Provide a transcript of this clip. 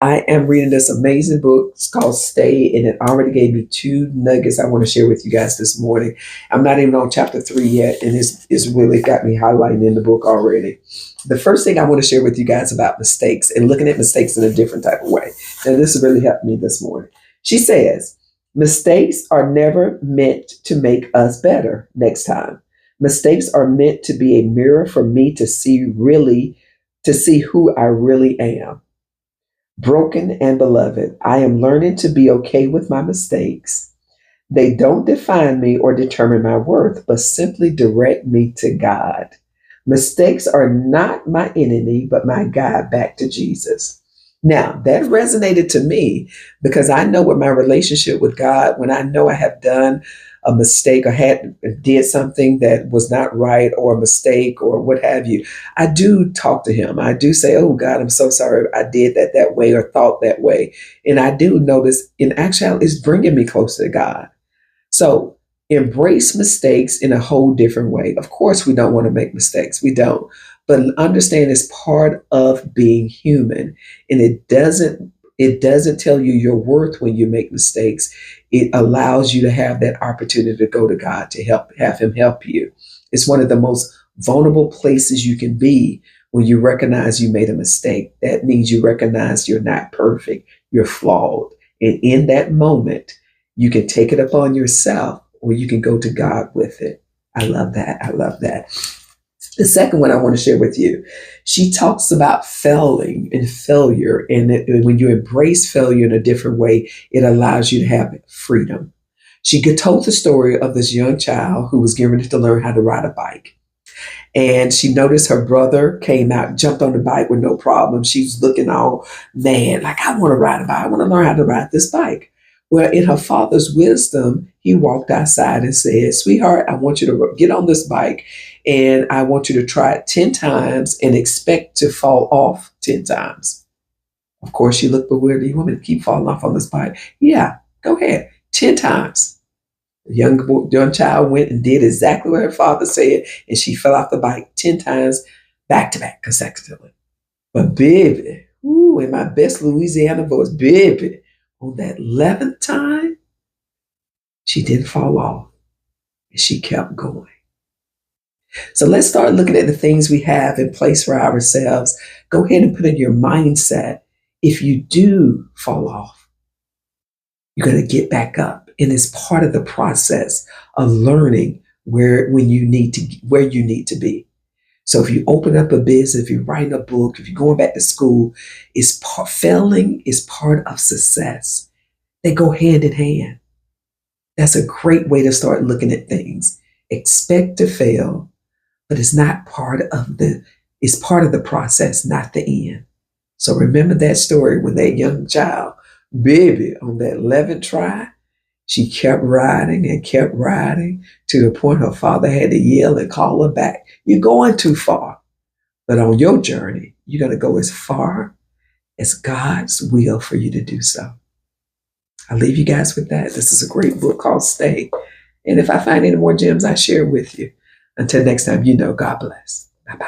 I am reading this amazing book. It's called Stay, and it already gave me two nuggets I want to share with you guys this morning. I'm not even on chapter 3 yet, and it's really got me highlighting in the book already. The first thing I want to share with you guys about mistakes and looking at mistakes in a different type of way. And this has really helped me this morning. She says, mistakes are never meant to make us better next time. Mistakes are meant to be a mirror for me to see who I really am. Broken and beloved, I am learning to be okay with my mistakes. They don't define me or determine my worth, but simply direct me to God. Mistakes are not my enemy, but my guide back to Jesus. Now, that resonated to me because I know with my relationship with God, when I know I have done a mistake or did something that was not right or a mistake or what have you, I do talk to him. I do say, "Oh God, I'm so sorry I did that way or thought that way." And I do notice in actuality it's bringing me closer to God. So embrace mistakes in a whole different way. Of course, we don't want to make mistakes. We don't. But understand it's part of being human. And it doesn't tell you your worth when you make mistakes. It allows you to have that opportunity to go to God to have him help you. It's one of the most vulnerable places you can be when you recognize you made a mistake. That means you recognize you're not perfect, you're flawed. And in that moment, you can take it upon yourself or you can go to God with it. I love that. I love that. The second one I want to share with you, she talks about failing and failure. And when you embrace failure in a different way, it allows you to have freedom. She told the story of this young child who was getting ready to learn how to ride a bike. And she noticed her brother came out, jumped on the bike with no problem. She's looking all mad, like, I want to ride a bike. I want to learn how to ride this bike. Well, in her father's wisdom, he walked outside and said, "Sweetheart, I want you to get on this bike and I want you to try it 10 times and expect to fall off 10 times. Of course, she looked bewildered. You want me to keep falling off on this bike? Yeah, go ahead. 10 times. The young child went and did exactly what her father said, and she fell off the bike 10 times back to back consecutively. But baby, ooh, in my best Louisiana voice, baby, on that 11th time, she didn't fall off. And she kept going. So let's start looking at the things we have in place for ourselves. Go ahead and put in your mindset, if you do fall off, you're going to get back up. And it's part of the process of learning where you need to be. So if you open up a business, if you're writing a book, if you're going back to school, failing is part of success. They go hand in hand. That's a great way to start looking at things. Expect to fail, but it's part of the process, not the end. So remember that story when that young child, baby, on that 11th try, she kept riding and kept riding to the point her father had to yell and call her back. You're going too far. But on your journey, you're going to go as far as God's will for you to do so. I'll leave you guys with that. This is a great book called Stay. And if I find any more gems, I share with you. Until next time, God bless. Bye-bye.